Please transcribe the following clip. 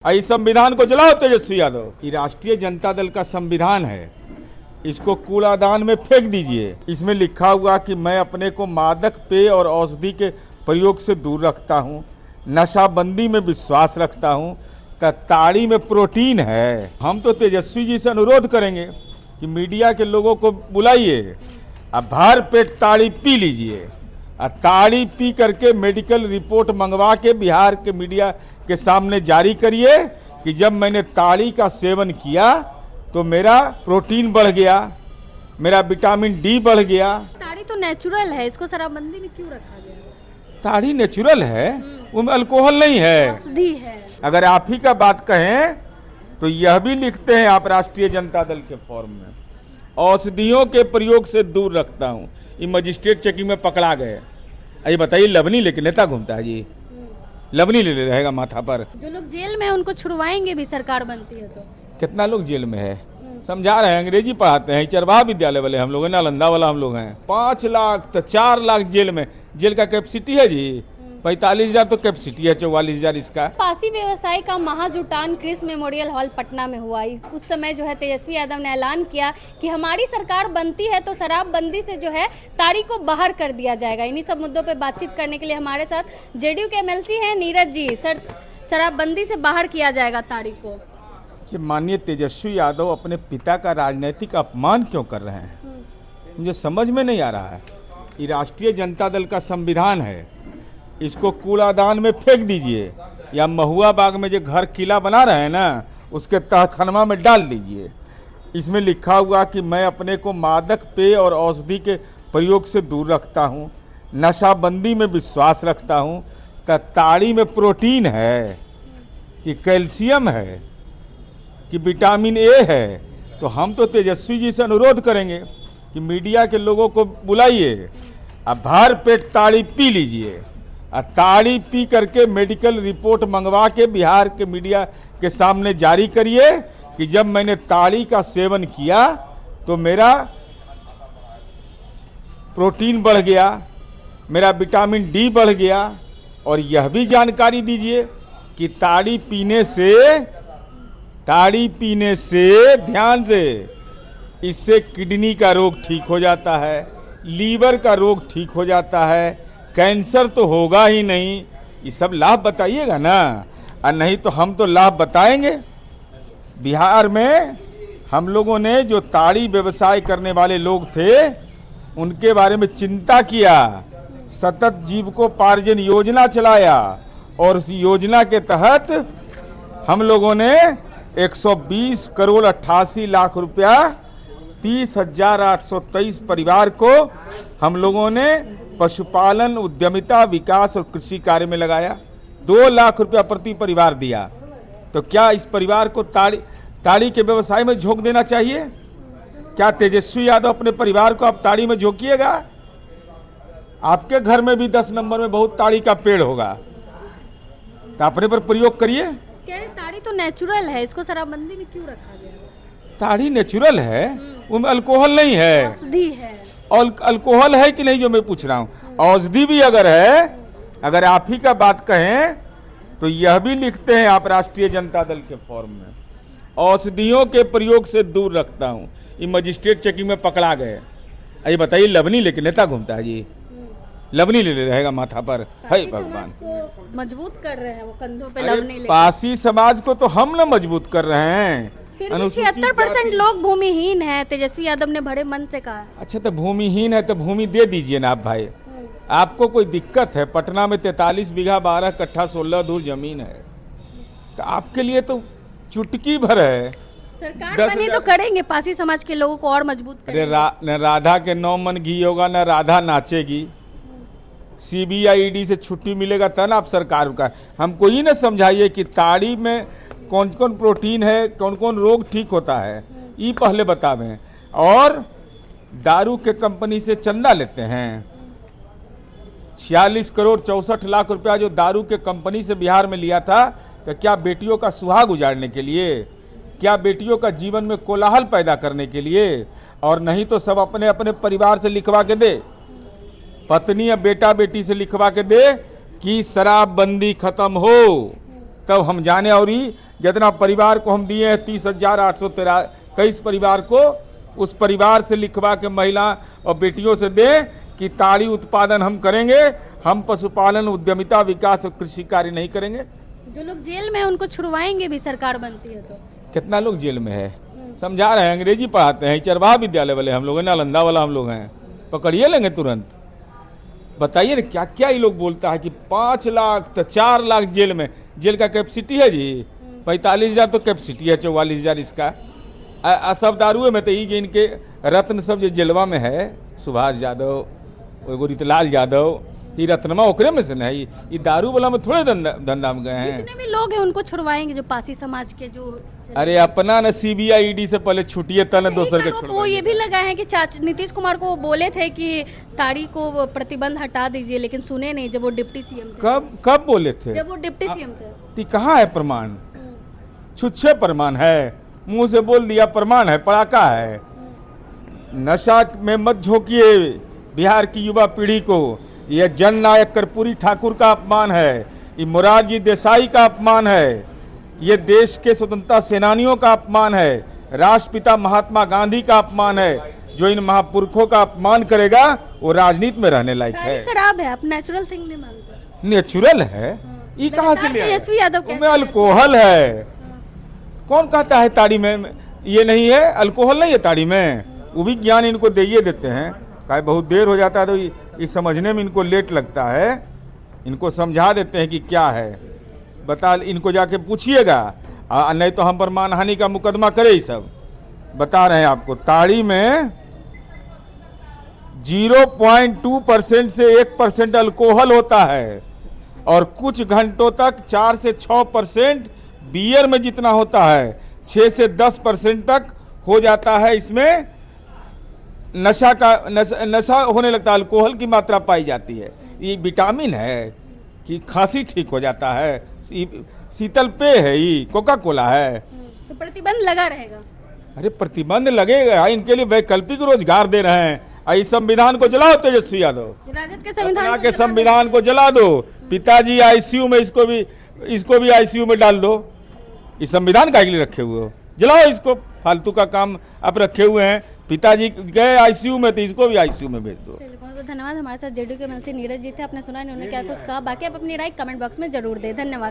इस संविधान को जलाओ तेजस्वी यादव। ये राष्ट्रीय जनता दल का संविधान है, इसको कूड़ादान में फेंक दीजिए। इसमें लिखा हुआ कि मैं अपने को मादक पेय और औषधि के प्रयोग से दूर रखता हूँ, नशाबंदी में विश्वास रखता हूँ, ताड़ी में प्रोटीन है। हम तो तेजस्वी जी से अनुरोध करेंगे कि मीडिया के लोगों को बुलाइए, अब भर पेट ताड़ी पी लीजिए, ताड़ी पी करके मेडिकल रिपोर्ट मंगवा के बिहार के मीडिया के सामने जारी करिए कि जब मैंने ताड़ी का सेवन किया तो मेरा प्रोटीन बढ़ गया, मेरा विटामिन डी बढ़ गया। ताड़ी तो नेचुरल है, इसको शराबबंदी में क्यों रखा गया? ताड़ी नेचुरल है, उसमें अल्कोहल नहीं है, औषधि है। अगर आप ही का बात कहें तो यह भी लिखते हैं आप राष्ट्रीय जनता दल के फॉर्म में, औषधियों के प्रयोग से दूर रखता हूँ। ये मजिस्ट्रेट चेकिंग में पकड़ा गए। ये बताइए, लवनी लेके नेता घूमता है जी, लवनी ले रहेगा माथा पर। जो लोग जेल में हैं उनको छुड़वाएंगे भी सरकार बनती है तो। कितना लोग जेल में है समझा रहे हैं, अंग्रेजी पढ़ाते हैं, चरवाहा विद्यालय वाले हम लोग हैं, नालंदा वाला हम लोग हैं। 5 लाख तो 4 लाख जेल में, जेल का कैपेसिटी है जी 45,000 तो कैपेसिटी है, 44,000 इसका। पासी व्यवसाय का महाजुटान क्रिस मेमोरियल हॉल पटना में हुआ। उस समय जो है तेजस्वी यादव ने ऐलान किया कि हमारी सरकार बनती है तो शराबबंदी से जो है ताड़ी को बाहर कर दिया जाएगा। इन्हीं सब मुद्दों पे बातचीत करने के लिए हमारे साथ जेडीयू के एमएलसी हैं नीरज जी। सर, शराबबंदी से बाहर किया जाएगा ताड़ी को। कि माननीय तेजस्वी यादव अपने पिता का राजनीतिक अपमान क्यों कर रहे हैं, मुझे समझ में नहीं आ रहा है। ये राष्ट्रीय जनता दल का संविधान है, इसको कूड़ादान में फेंक दीजिए, या महुआ बाग में जो घर किला बना रहे हैं ना, उसके तहखानमा में डाल दीजिए। इसमें लिखा हुआ कि मैं अपने को मादक पेय और औषधि के प्रयोग से दूर रखता हूँ, नशाबंदी में विश्वास रखता हूँ, ताड़ी में प्रोटीन है, कि कैल्शियम है, कि विटामिन ए है। तो हम तो तेजस्वी जी से अनुरोध करेंगे कि मीडिया के लोगों को बुलाइए, अब भर पेट ताड़ी पी लीजिए, ताड़ी पी करके मेडिकल रिपोर्ट मंगवा के बिहार के मीडिया के सामने जारी करिए कि जब मैंने ताड़ी का सेवन किया तो मेरा प्रोटीन बढ़ गया, मेरा विटामिन डी बढ़ गया। और यह भी जानकारी दीजिए कि ताड़ी पीने से ध्यान से, इससे किडनी का रोग ठीक हो जाता है, लीवर का रोग ठीक हो जाता है, कैंसर तो होगा ही नहीं। ये सब लाभ बताइएगा ना, और नहीं तो हम तो लाभ बताएंगे। बिहार में हम लोगों ने जो ताड़ी व्यवसाय करने वाले लोग थे उनके बारे में चिंता किया, सतत जीविकोपार्जन योजना चलाया, और उस योजना के तहत हम लोगों ने 120 करोड़ 88 लाख रुपया 30,823 परिवार को हम लोगों ने पशुपालन, उद्यमिता, विकास और कृषि कार्य में लगाया। 2 लाख रुपया प्रति परिवार दिया। तो क्या इस परिवार को ताड़ी के व्यवसाय में झोंक देना चाहिए? क्या तेजस्वी यादव अपने परिवार को आप ताड़ी में झोंकिएगा? आपके घर में भी 10 नंबर में बहुत ताड़ी का पेड़ होगा, तो अपने पर प्रयोग करिए। क्या ताड़ी तो नेचुरल है, इसको शराबबंदी में क्यों रखा गया? ताड़ी नेचुरल है, उसमें अल्कोहल नहीं है, औषधि है। और अल्कोहल है कि नहीं जो मैं पूछ रहा हूँ, औषधि भी अगर है, अगर आप ही का बात कहें तो यह भी लिखते हैं आप राष्ट्रीय जनता दल के फॉर्म में, औषधियों के प्रयोग से दूर रखता हूँ। ये मजिस्ट्रेट चेकिंग में पकड़ा गए। ये बताइए, लवनी लेके नेता घूमता है जी, लवनी ले रहेगा माथा पर। है भगवान, मजबूत कर रहे हैं वो, कंधों पे लवनी लेके। पासी समाज को तो हम ना मजबूत कर रहे हैं। फिर भी 76% लोग भूमिहीन हैं, तेजस्वी यादव ने बड़े मन से कहा। अच्छा, तो भूमिहीन है तो भूमि दे दीजिए ना आप भाई। आपको कोई दिक्कत है? पटना में 43 बीघा 12 कट्ठा 16 धूर जमीन है, तो आपके लिए तो चुटकी भर है। सरकार बनी तो करेंगे, पासी समाज के लोगों को और मजबूत करेंगे। न राधा के 9 मन घी होगा, न राधा नाचेगी। CBID से छुट्टी मिलेगा तब आप सरकार का। हमको ही ना समझाइए कि ताड़ी में कौन कौन प्रोटीन है, कौन कौन रोग ठीक होता है, ये पहले बतावें। और दारू के कंपनी से चंदा लेते हैं, 46 करोड़ 64 लाख रुपया जो दारू के कंपनी से बिहार में लिया था, तो क्या बेटियों का सुहाग उजाड़ने के लिए, क्या बेटियों का जीवन में कोलाहल पैदा करने के लिए? और नहीं तो सब अपने अपने परिवार से लिखवा के दे, पत्नी या बेटा बेटी से लिखवा के दे कि शराबबंदी खत्म हो, तब हम जाने। और जितना परिवार को हम दिए हैं 30,823 परिवार को, उस परिवार से लिखवा के महिला और बेटियों से दें कि ताड़ी उत्पादन हम करेंगे, हम पशुपालन, उद्यमिता, विकास और कृषि कार्य नहीं करेंगे। जो लोग जेल में हैं उनको छुड़वाएंगे भी सरकार बनती है तो। कितना लोग जेल में है, समझा रहे हैं, अंग्रेजी पढ़ाते हैं, चरवाहा विद्यालय वाले हम लोग हैं, नालंदा वाला हम लोग हैं, पकड़िए लेंगे तुरंत। बताइए ना क्या क्या ये लोग बोलता है कि 5 लाख तो 4 लाख जेल में, जेल का कैपेसिटी है जी 45,000 तो कैपेसिटी है, 44,000 इसका। सब दारुए में तो ये जो इनके रत्न सब जो जेलवा में है, सुभाष यादव, एगो रितलाल यादव, ये रत्नमा ओकरे में से नहीं, ये दारू वाला में थोड़े धंधा में गए हैं। जितने भी लोग हैं उनको छुड़वाएंगे जो पासी समाज के जो। अरे अपना न सीबीआई ईडी से पहले छुटिए तब न दोसर के वो ये भी लगा है कि नीतीश कुमार को वो बोले थे कि ताड़ी को प्रतिबंध हटा दीजिए, लेकिन सुने नहीं जब वो डिप्टी सीएम थे। कब बोले थे? जब वो डिप्टी सीएम थे। कहाँ है प्रमाण? छुच्छे प्रमाण है, मुंह से बोल दिया प्रमाण है, पड़ाका है। नशा में मत झोंकिए बिहार की युवा पीढ़ी को, यह जननायक कर्पूरी ठाकुर का अपमान है, ये मोरारजी देसाई का अपमान है, ये देश के स्वतंत्रता सेनानियों का अपमान है, राष्ट्रपिता महात्मा गांधी का अपमान है। जो इन महापुरुषों का अपमान करेगा वो राजनीति में रहने लायक है। शराब है, आप नेचुरल थिंग नहीं मानते? नेचुरल है, ये कहाँ से लिया? तेजस्वी यादव उसमें अल्कोहल है। कौन कहता है ताड़ी में ये नहीं है? अल्कोहल नहीं है ताड़ी में। वो भी ज्ञान इनको दे देते हैं, काहे बहुत देर हो जाता है तो ये समझने में इनको लेट लगता है। इनको समझा देते हैं कि क्या है, बता, इनको जाके पूछिएगा, नहीं तो हम पर मानहानि का मुकदमा करे। ही सब बता रहे हैं आपको। ताड़ी में 0.2% से 1% अल्कोहल होता है और कुछ घंटों तक 4 से 6% बियर में जितना होता है 6 से 10% तक हो जाता है। इसमें नशा होने लगता है, अल्कोहल की मात्रा पाई जाती है। ये विटामिन है कि खांसी ठीक हो जाता है, शीतल पेय है, ये कोका कोला है। तो प्रतिबंध लगा रहेगा? अरे प्रतिबंध लगेगा, इनके लिए वैकल्पिक रोजगार दे रहे हैं। इस संविधान को जलाओ तेजस्वी यादव, राजद के संविधान को जला दो। पिताजी आईसीयू में, इसको भी आईसीयू में डाल दो। इस संविधान का लिए रखे हुए हो, जलाओ इसको, फालतू का काम आप रखे हुए हैं। पिताजी गए आईसीयू में तो इसको भी आईसीयू में भेज दो। बहुत बहुत धन्यवाद। हमारे साथ जेडीयू के मंत्री नीरज जी थे, आपने सुना नहीं उन्होंने क्या कुछ कहा। बाकी आप अपनी राय कमेंट बॉक्स में जरूर दें। धन्यवाद।